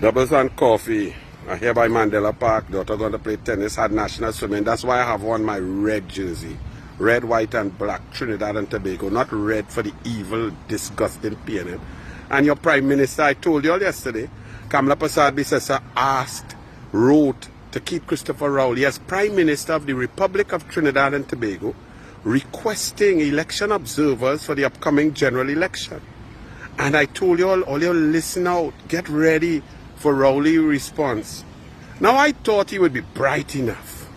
Doubles and coffee. I here by Mandela Park. Daughter going to play tennis. Had national swimming. That's why I have on my red jersey. Red, white and black. Trinidad and Tobago. Not red for the evil, disgusting PNM. And your Prime Minister, I told you all yesterday, Kamala Persad-Bissessar wrote to Keith Christopher Rowley as Prime Minister of the Republic of Trinidad and Tobago, requesting election observers for the upcoming general election. And I told you all you listen out, get ready for Rowley's response. Now I thought he would be bright enough.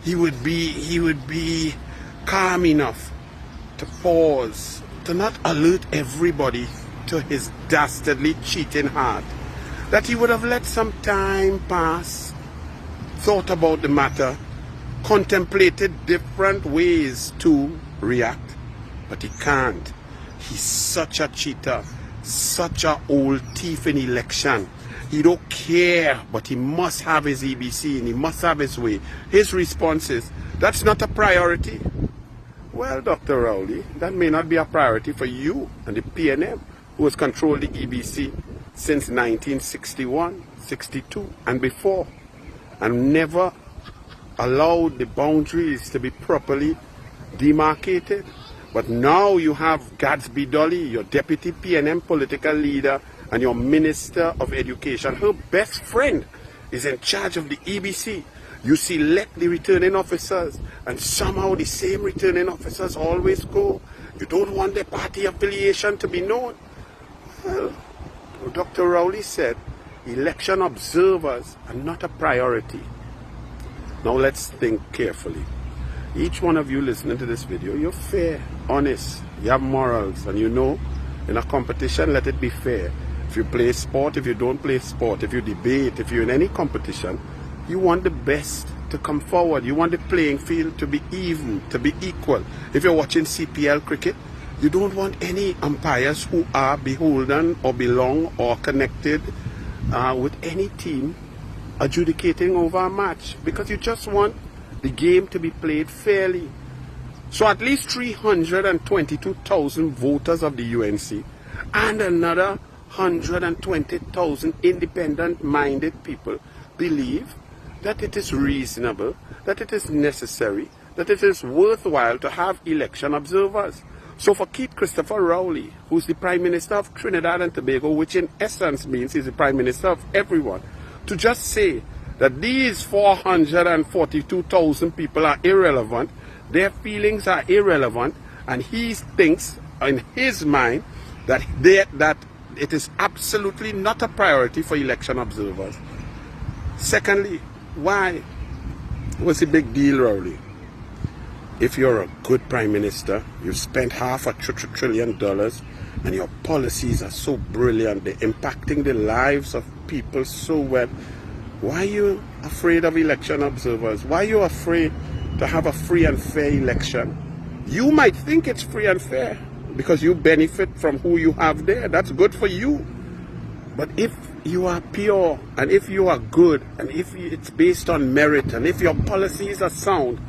He would be calm enough to pause, to not alert everybody to his dastardly cheating heart. That he would have let some time pass, thought about the matter, contemplated different ways to react. But he can't. He's such a cheater, such a old thief in election. He don't care, but he must have his EBC and he must have his way. His response is, that's not a priority. Well, Dr. Rowley, that may not be a priority for you and the PNM, who has controlled the EBC since 1961, 62 and before, and never allowed the boundaries to be properly demarcated. But now you have Gadsby Dolly, your deputy PNM political leader and your Minister of Education. Her best friend is in charge of the EBC. You select the returning officers and somehow the same returning officers always go. You don't want their party affiliation to be known. Well, Dr. Rowley said election observers are not a priority. Now let's think carefully. Each one of you listening to this video, you're fair, honest, you have morals, and you know in a competition, let it be fair. If you play sport, if you don't play sport, if you debate, if you're in any competition, you want the best to come forward. You want the playing field to be even, to be equal. If you're watching CPL cricket, you don't want any umpires who are beholden or belong or connected with any team adjudicating over a match, because you just want the game to be played fairly. So at least 322,000 voters of the UNC and another 120,000 independent-minded people believe that it is reasonable, that it is necessary, that it is worthwhile to have election observers. So for Keith Christopher Rowley, who's the Prime Minister of Trinidad and Tobago, which in essence means he's the Prime Minister of everyone, to just say that these 442,000 people are irrelevant, their feelings are irrelevant, and he thinks in his mind that it is absolutely not a priority for election observers. Secondly, why? What's the big deal, Rowley? If you're a good Prime Minister, you've spent $500 trillion and your policies are so brilliant, they're impacting the lives of people so well, why are you afraid of election observers? Why are you afraid to have a free and fair election? You might think it's free and fair because you benefit from who you have there. That's good for you. But if you are pure and if you are good and if it's based on merit and if your policies are sound,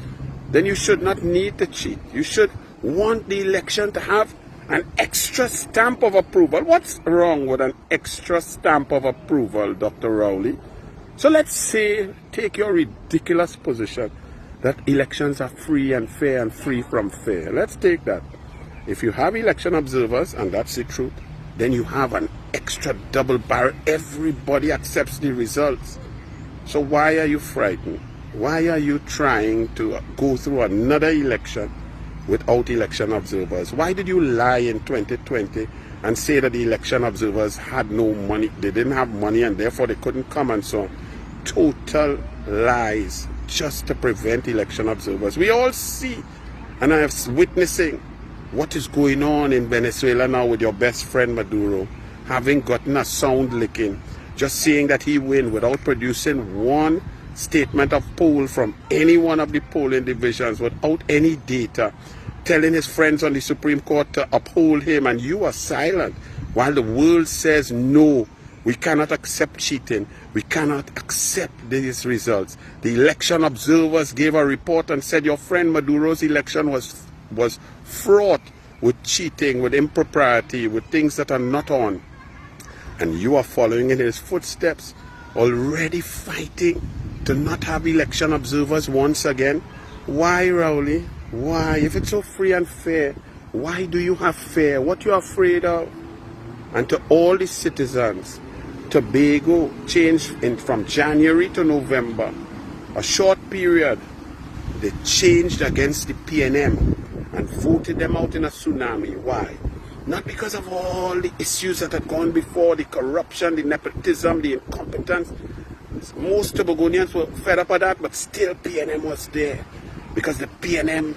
then you should not need to cheat. You should want the election to have an extra stamp of approval. What's wrong with an extra stamp of approval, Dr. Rowley? So let's say, take your ridiculous position that elections are free and fair and free from fair. Let's take that. If you have election observers, and that's the truth, then you have an extra double barrel. Everybody accepts the results. So why are you frightened? Why are you trying to go through another election without election observers? Why did you lie in 2020 and say that the election observers had no money, they didn't have money and therefore they couldn't come and so on? Total lies just to prevent election observers. We all see and I am witnessing what is going on in Venezuela now with your best friend Maduro, having gotten a sound licking, just saying that he win without producing one statement of poll from any one of the polling divisions, without any data, telling his friends on the Supreme Court to uphold him, and you are silent while the world says no, we cannot accept cheating, we cannot accept these results. The election observers gave a report and said your friend Maduro's election was fraught with cheating, with impropriety, with things that are not on. And you are following in his footsteps, already fighting to not have election observers once again. Why, Rowley? Why? If it's so free and fair, why do you have fear? What you are afraid of? And to all the citizens, Tobago changed from January to November, a short period. They changed against the PNM and voted them out in a tsunami. Why? Not because of all the issues that had gone before, the corruption, the nepotism, the incompetence. Most Tobagonians were fed up with that, but still PNM was there. Because the PNM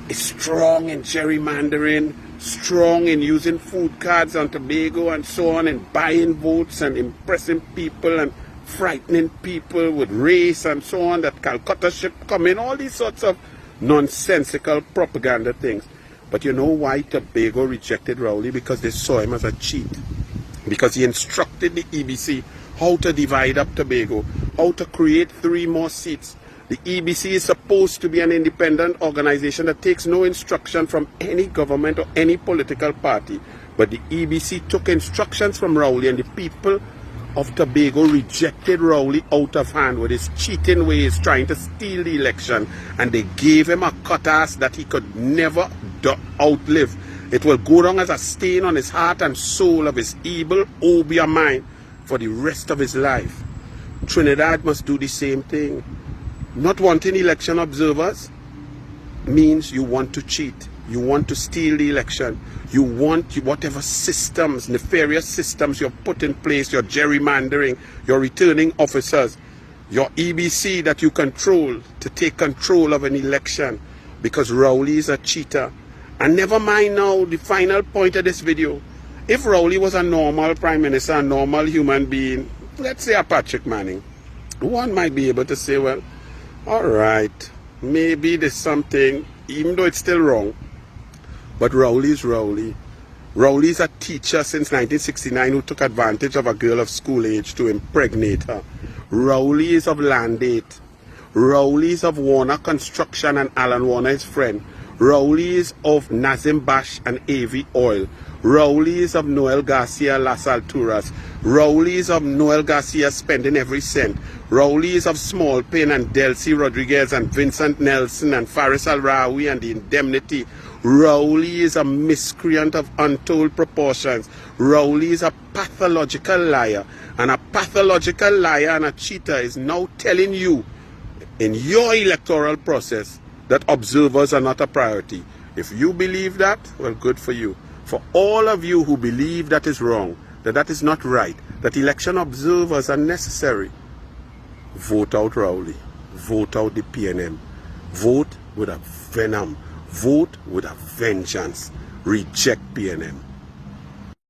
is strong in gerrymandering, strong in using food cards on Tobago and so on, and buying votes and impressing people and frightening people with race and so on, that Calcutta ship come in, all these sorts of nonsensical propaganda things. But you know why Tobago rejected Rowley? Because they saw him as a cheat. Because he instructed the EBC how to divide up Tobago, how to create 3 more seats. The EBC is supposed to be an independent organization that takes no instruction from any government or any political party. But the EBC took instructions from Rowley, and the people of Tobago rejected Rowley out of hand with his cheating ways, trying to steal the election, and they gave him a cut-ass that he could never outlive. It will go down as a stain on his heart and soul of his evil obeah mind for the rest of his life. Trinidad must do the same thing. Not wanting election observers means you want to cheat. You want to steal the election. You want whatever systems, nefarious systems you've put in place, your gerrymandering, your returning officers, your EBC that you control, to take control of an election, because Rowley is a cheater. And never mind now the final point of this video. If Rowley was a normal prime minister, a normal human being, let's say a Patrick Manning, one might be able to say, well, all right, maybe there's something, even though it's still wrong. But Rowley is Rowley. Rowley is a teacher since 1969 who took advantage of a girl of school age to impregnate her. Rowley is of Land 8. Rowley is of Warner Construction and Alan Warner, his friend. Rowley is of Nazim Bash and AV Oil. Rowley is of Noel Garcia Las Alturas. Rowley is of Noel Garcia spending every cent. Rowley is of Small Pain and Delcy Rodriguez and Vincent Nelson and Faris Al-Rawi and the Indemnity. Rowley is a miscreant of untold proportions. Rowley is a pathological liar. And a pathological liar and a cheater is now telling you in your electoral process that observers are not a priority. If you believe that, well, good for you. For all of you who believe that is wrong, that is not right, that election observers are necessary, vote out Rowley. Vote out the PNM. Vote with a venom. Vote with a vengeance. Reject PNM.